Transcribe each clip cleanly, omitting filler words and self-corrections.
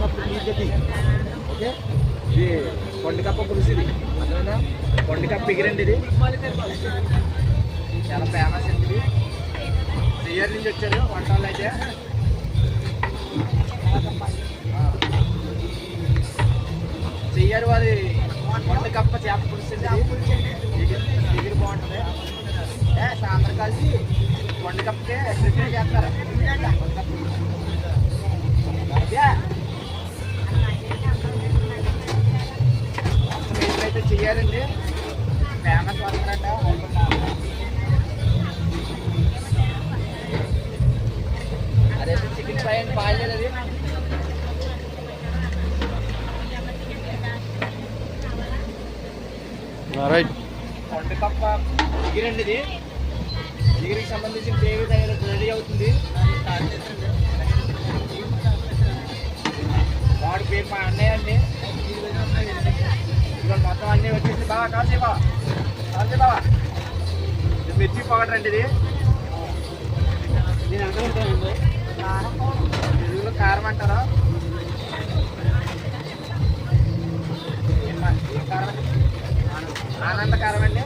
ఉన్నప్పుడు నీటి ఓకే. ఇది కొండకప్ప పులుసు, ఇది అర్థమైనా కొండకప్ప ఎగిరండి. ఇది చాలా ఫేమస్ అండి. ఇది చెయ్యారు నుంచి వచ్చారు వంటలు అయితే. చెయ్యారు వారి కొండకప్ప చేప పులుసు ఎగిరి బాగుంటుంది. సాంబార్ కలిసి కొండకప్పకే ప్రిపేర్ చేస్తారు. అయితే చెయ్యాలండి, ఫేమస్ వస్తారట. అదైతే చికెన్ ఫ్రై అండి, బాగాలేదు అది. కొండకప్ప ఎగిరండి. ఇది ఎగిరికి సంబంధించిన గ్రేవీ రెడీ అవుతుంది. వాడి పేరు మా అన్నయ్య అండి. ఇవాళ మొత్తం అన్నీ వచ్చేసి బాగా కాసేపా ఇది మిర్చి పౌడర్ అండి. ఇది నేను అనుకుంటాను తెలుగులో కారం అంటారా? కారం ఆనంద కారం అండి.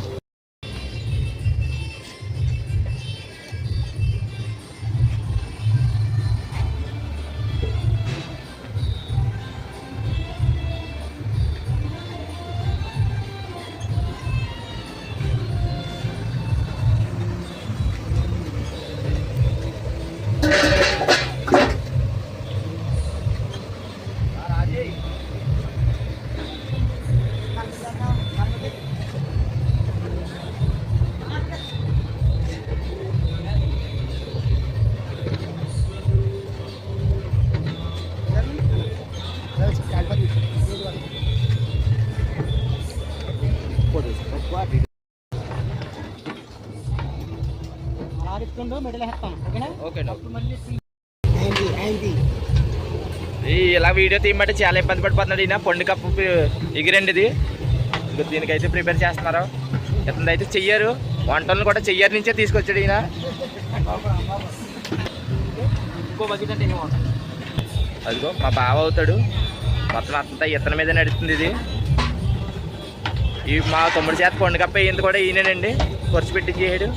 ఇలా వీడియో తీయమంటే చాలా ఇబ్బంది పడిపోతున్నాడు ఈయన. కొండకప్పు ఎగిరండి. ఇది దీనికైతే ప్రిపేర్ చేస్తున్నారు. ఇతనైతే చెయ్యారు, వంటలను కూడా చెయ్యారు నుంచే తీసుకొచ్చాడు ఈయన. అదిగో మా బావ అవుతాడు. మొత్తం అంతా ఇతని మీద నడుస్తుంది. ఇది ఈ మా తమ్ముడి చేత కొండకప్ప అయ్యింది కూడా ఈయనేనండి, ఖర్చు పెట్టి చేయడు.